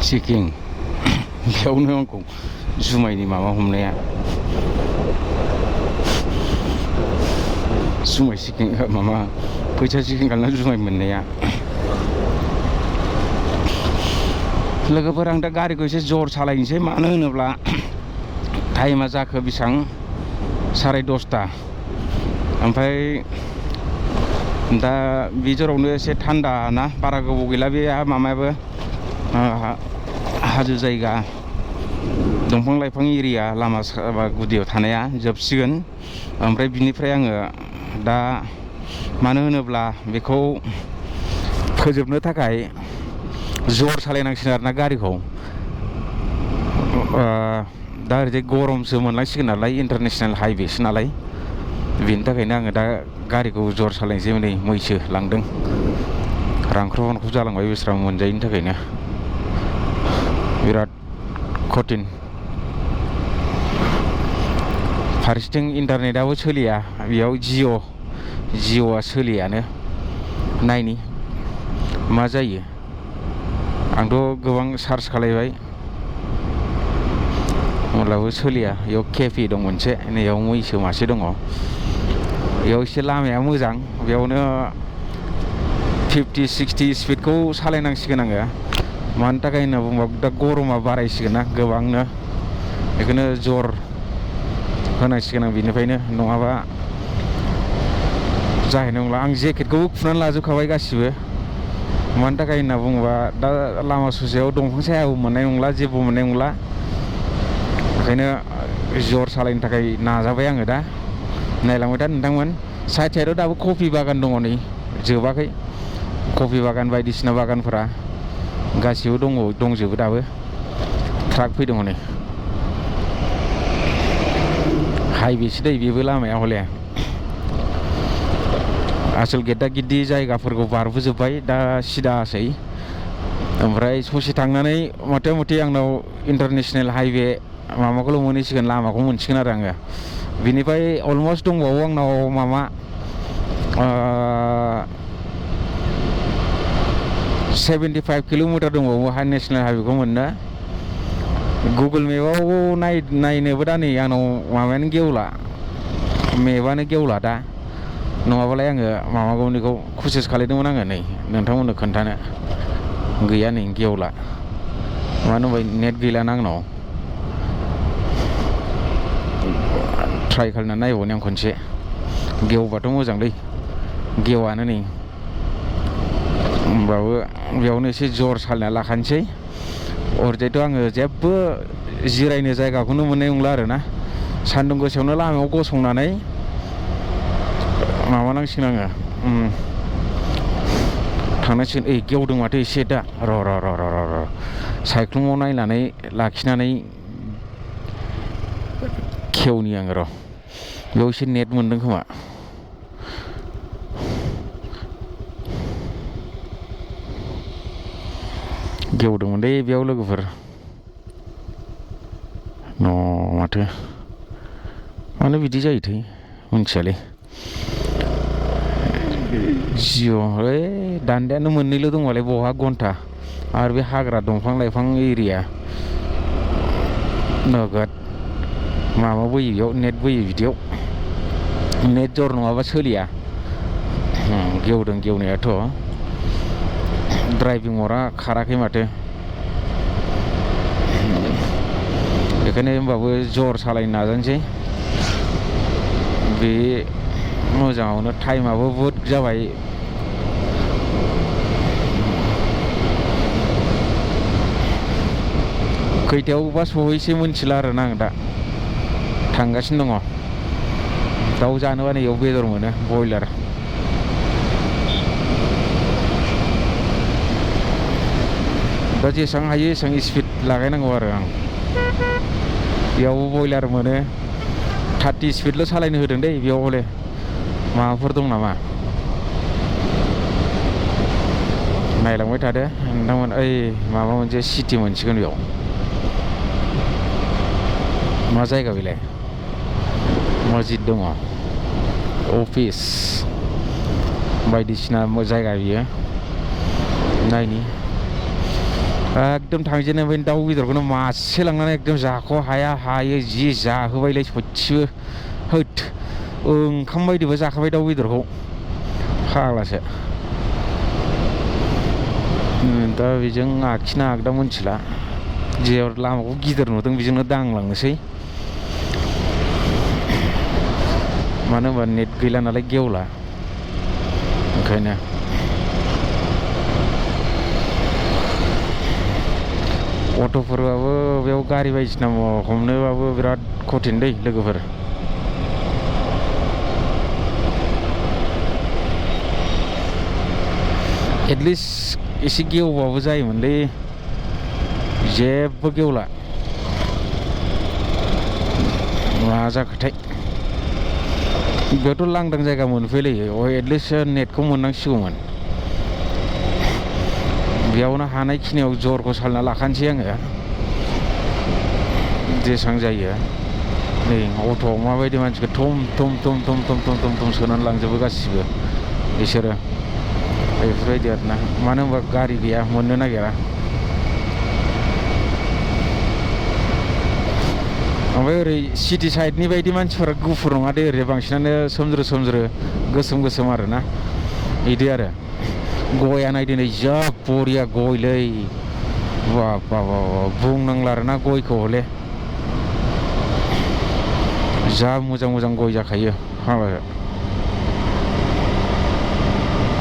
checking बेयावनो आंखौ जुमायनि माबा हमनाया जुमाय चेकिं माबा फैसा चेकिं खालामना जुमाय मोननाया लोगोफोर आं दा गारिखौ एसे जर सालायनोसै मानो होनोब्ला टाइमा जाखो बेसेबां 10:30 ओमफ्राय दा बे जरावनो एसे थान्दा ना बारा गोबाव गैला बे माबायाबो हाजो जायगा दंफां लाइफां एरिया लामा गुदियाव थानाया जोबसिगोन ओमफ्राय बिनिफ्राय आङो दा मानो होनोब्ला बेखौ फोजोबनो थाखाय जर सालायनांसिगोन आरोना गारिखौ दा ओरैजाय गरमसो मोनलांसिगोन नालाय इन्टारनेसनेल हाइवेसो नालाय बेनि थाखायनो आङो दा गारिखौ जर सालायनोसै नै मैसो लांदों रांख्रब जालांबाय बेस्रा मोनजायैनि थाखायनो बिराद कठिन फारसेथिं इन्टारनेटाबो सोलिया बेयाव जिअ'आ सोलियानो नायनि मा जायो आंथ' गोबां सार्च खालायबाय होमब्लाबो सोलिया बेयाव केफे दं मोनसे नैयाव मैसो मासे दङ बेयाव एसे लामाया मोजां बेयावनो 50-60 स्पिडखौ सालायनांसिगोन आङो मानि थाखाय होनना बुङोबा दा गरमा बारायसिगोन ना गोबांनो बेखौनो जर होनांसिगोन आं बेनिफ्रायनो नङाबा जाहैनाय नंला आं जेकेटखौबो खुनानै लाजोबखाबाय गासिबो मानि थाखाय होनना बुङोबा दा लामा ससेयाव दंफां सायाबो मोननाय नंला जेबो मोननाय नंला ओंखायनो जर सालायनो थाखाय नाजाबाय आङो दा नायलांबाय दा नोंथांमोन साइड साइडआव दाबो कफि बागान दङ नै जोबाखै कफि बागान बायदिसिना बागानफोरा गासिबो दंजोबो दाबो ट्राक फैदों नै हाइवेसो दै बेबो लामाया हले आसोल गेद्दा गिद्दि जायगाफोरखौ बारबोजोब्बाय दा सिदासै ओमफ्राय ससे थांनानै मथा मथि आंनाव इन्टारनेसनेल हाइवे माबाखौल' मोनहैसिगोन लामाखौ मोनसिगोन आरो आङो बिनिफ्राय अलमस्ट दंबावो आंनाव माबा 75 किल'मिटार दंबावो नेसनेल हाइवेखौ मोननो गुगोल मेपाव नायनोबो दा नै आंनाव माबायानो गेवला मेपानो गेवला दा नङाबालाय आङो माबागौनिखौ कसिस खालायदोंमोन आङो नै नोंथांमोननो खोन्थानो गैया नै गेवला मानो होनबा नेट गैलाना आंनाव ट्राइ खालामनानै नायबावनि आं खनसे गेवबाथ' मोजांलै गेवानो नै होमबाबो बेयावनो एसे जर सालायना लाखानोसै ओरैजायथ' आङो जेबो जिरायनो जायगाखौनो मोननाय नंला आरोना सान्दुं गोसायावनो लामायाव गसंनानै माबानांसिगोन आङो थांनांसिगोन गेवदों माथो एसे दा र' सायख्लुमाव नायनानै लाखिनानै खेवनि आङो र' बेयाव एसे नेट मोनदों खोमा गेवदोंमोन दे बेयाव लोगोफोर माथो मानो बिदि जायोथाय मिथियालै जिअ' दान्दायानो मोननैल' दंबालाय बहा घन्टा आरो बे हाग्रा दंफां लाइफां एरिया नोगोद माबा बोयो बेयाव नेट बोयो बिदियाव नेट जर नङाबा सोलिया गेवदों गेवनायाथ' ड्राइभिं मडआ खाराखै माथो बेखायनो होमबाबो जर सालायनो नाजानोसै बे मोजाङावनो टाइमाबो बुहुद जाबाय खैथायावबा सहैसै मोनथिला आरोना आं दा थांगासिनो दङ दाउ जानोबा नै बेयाव बेदर मोनो बयलार दा जेसेबां हायो एसेबां स्पिड लागायनांगौ आरो आं बेयाव बयलार मोनो 30 स्पिडल' सालायनो होदों दै बेयाव हले माबाफोर दं नामा नायलांबाय थादो नोंथांमोन माबा मोनसे सिटि मोनसिगोन बेयाव मा जायगा बेलाय मस्जिद दङ अफिस बायदिसिना जायगा बियो नायनि एकदम थांजेननाय दाउ बेदरखौनो मासे लांनानै एकदम जाख' हाया हायो जि जाहोबायलाय सयथिबो होद ओंखाम बायदिबो जाखाबाय दाउ बेदरखौ फाग्लासो दा बेजों आखिना आगदा मोनथिला जे लामाखौ गिदिर नुदों बेजोंनो दांलांनोसै मानो होनबा नेट गैला नालाय गेवला ओंखायनो अट'फोरबाबो बेयाव गारि बायदिसिना हमनोबाबो बिराद कठिन दै लोगोफोर एटलिस्ट एसे गेवबाबो जायोमोनलै जेबो गेवला मा जाखोथाय बेयावथ' लांदां जायगा मोनफैलै एटलिस्ट नेटखौ मोननांसिगौमोन बेयावनो हानायखिनियाव जरखौ सालना लाखानोसै आङो जेसेबां जायो नै अट'आव माबायदि मानसिखौ थम थम थम थम थम थम थम थम सोनानै लांजोबो गासिबो बिसोरो बेफोरबायदि आरोना मानो होनबा गारि गैया मोननो नागिरा ओमफ्राय ओरै सिटि साइडनि बायदि मानसिफोरा गुफुर नङा दे ओरै बांसिनानो सोमज्रो सोमज्रो गोसोम गोसोम आरोना बिदि आरो गया नायदो नै जा बरिया गयलै बाब बाब बुंनांला आरोना गयखौ हले जा मोजां मोजां गय जाखायो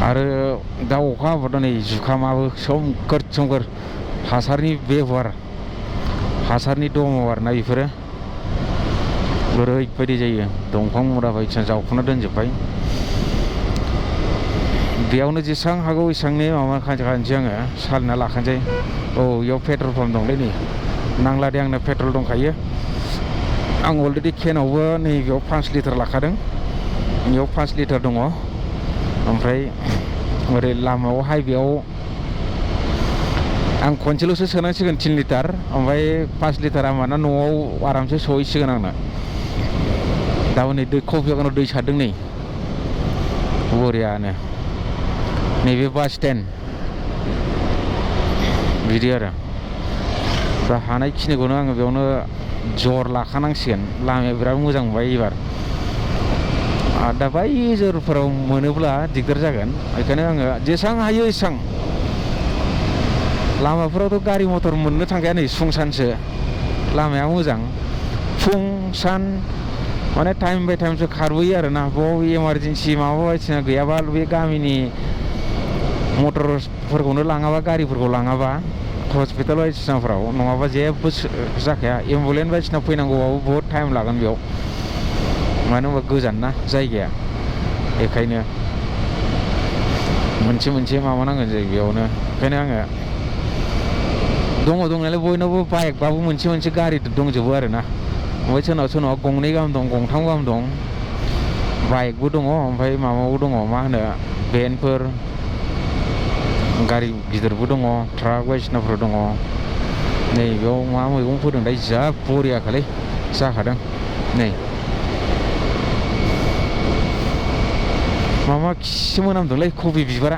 आरो दा अखा हाबाथ' नै जुखामाबो सोमखोर सोमखोर हासारनि बेबहार हासारनि दङ आरोना बेफोरो ओरैबायदि जायो दंफां मुरा बायदिसिना जावखुना दोनजोब्बाय बेयावनो जेसेबां हागौ एसेबांनि माबा खानोसै आङो सालिना लाखानोसै औ बेयाव पेट्रल पाम्प दंलै नै नांला दे आंनो पेट्रल दंखायो आं अलरेडि केनावबो नैबेयाव 5 लिटार लाखादों बेयाव 5 लिटार दङ ओमफ्राय ओरै लामायाव हाइवेआव आं खनसेल'सो सोनांसिगोन 3 लिटार ओमफ्राय 5 लिटारा माना न'आव आरामसे सहैसिगोन आंनो दा नै दै कफियाव दै सारदों नै बरियानो नैबे बास स्टेन्ड बिदि आरो दा हानायखिनिखौनो आङो बेयावनो जर लाखानांसिगोन लामाया बिराद मोजां मोनबाय एबार दा बै जरफोराव मोनोब्ला दिगदार जागोन बेखायनो आङो जेसेबां हायो एसेबां लामाफोरावथ' गारि मटर मोननो थांखाया नै सुंसानसो लामाया मोजां फुं सान माने टाइम बाय टाइमसो खारबोयो आरोना बाव इमारजेन्सि माबा बायदिसिना गैयाबा बे गामिनि मटरफोरखौनो लाङाबा गारिफोरखौ लाङाबा हस्पिटाल बायदिसिनाफ्राव नङाबा जेबो जाखाया एम्बुलेन्स बायदिसिना फैनांगौबाबो बहुद टाइम लागोन बेयाव मानो होनबा गोजान ना जायगाया बेखायनो मोनसे मोनसे माबानांगोन जायो बेयावनो ओंखायनो आङो दङ दंनायालाय बयनावबो बाइकबाबो मोनसे मोनसे गारि दंजोबो आरोना ओमफ्राय सोरनाव सोरनाव गंनै गाहाम दं गंथाम गाहाम दं बाइकबो दङ ओमफ्राय माबाबो दङ मा होनो भेनफोर गारि गिदिरबो दङ ट्राक बायदिसिनाफोर दङ नै बेयाव मा मैगं फोदों दाय जा बरियाखालै जाखादों नै मा खिसो मोनामदोंलै कबि बिबारा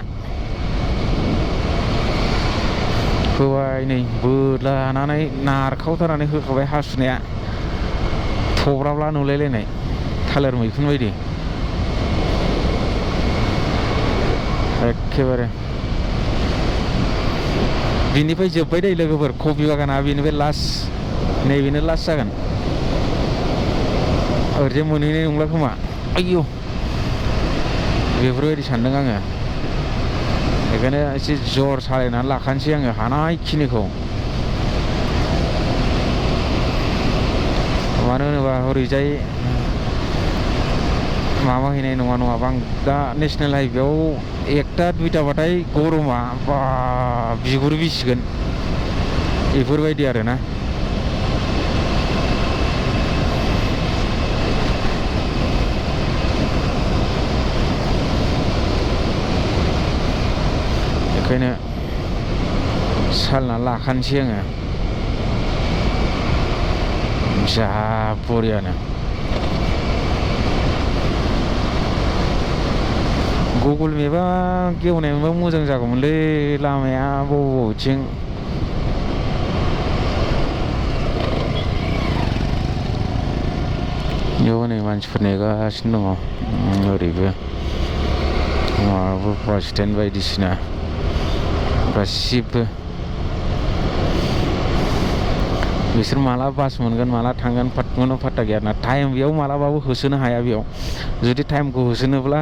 होबाय नै बोदलानानै नारखावथारनानै होखाबाय हासुनाया थब्राब्ला नुलायलायनाय थालिर मैखुन बायदि एखेबारे बिनिफ्राय जोब्बाय दै लोगोफोर कबि बागाना बेनिफ्राय लास्ट नैबेनो लास्ट जागोन ओरैजाय मोनहैनाय नंला खोमा आयौ बेफोरबायदि सानदों आङो बेखायनो एसे जर सालायनानै लाखानोसै आङो हानायखिनिखौ मानो होनोबा ओरैजाय माबा हैनाय नङा नङाबा आं दा नेसनेल हाइवेआव 1टा 2टाबाथाय गरमा बा बिगुर बिसिगोन बेफोरबायदि आरोना बेखायनो सालना लाखानोसै आङो जा बरियानो गुगोल मेपआ गेवनाय मोनबा मोजां जागौमोनलै लामाया बबेथिं बेयाव नै मानसिफोर नेगासिनो दङ ओरैबो माबाबो बास स्टेन्ड बायदिसिना गासिबो बिसोर माला बास मोनगोन माला थांगोन फात्ताखौनो फात्ता गैया आरोना टाइम बेयाव मालाबाबो होसोनो हाया बेयाव जुदि टाइमखौ होसोनोब्ला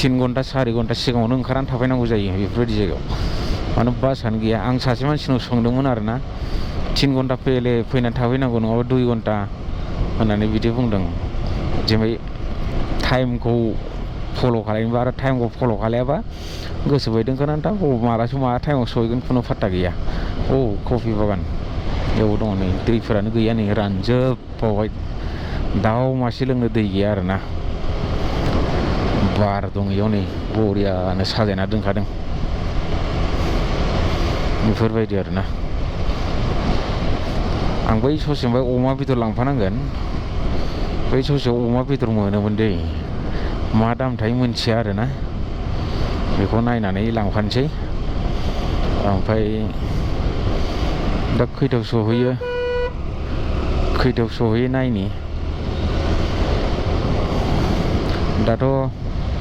3 घन्टा 4 घन्टा सिगाङावनो ओंखारनानै थाफैनांगौ जायो बेफोरबायदि जायगायाव मानो बासानो गैया आं सासे मानसिनाव सोंदोंमोन आरोना 3 घन्टा फैनानै थाफैनांगौ नङाबा 2 घन्टा होननानै बिदि बुंदों जेनेबा टाइमखौ फल' खालामोबा आरो टाइमखौ फल' खालायाबा गोसो बायदि ओंखारनानै था मालासो माला टाइमाव सहैगोन खुनु फात्ता गैया कफि बागान बेयाव दङ नै दैफोरानो गैया नै रानजोबबावबाय दाउ मासे लोंनो दै गैया आरोना बार दं इयाव नै बरियानो साजायना दोनखादों बेफोरबायदि आरोना आं बै ससेनिफ्राय अमा बेदर लांफानांगोन बै ससेयाव अमा बेदर मोनोमोन दै मा दाम थायो मोनथिया आरोना बेखौ नायनानै लांफानोसै ओमफ्राय दा खैथायाव सहैयो नायनि दाथ'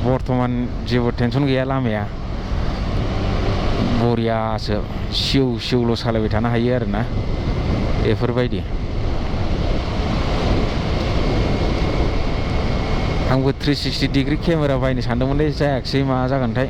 बर्थमान जेबो टेनसन गैया लामाया बरियासो सिउ सालायबाय थानो हायो आरोना बेफोरबायदि आंबो 360 डिग्री केमेरा बायनो सानदोंमोनलै जायाखिसै मा जागोनथाय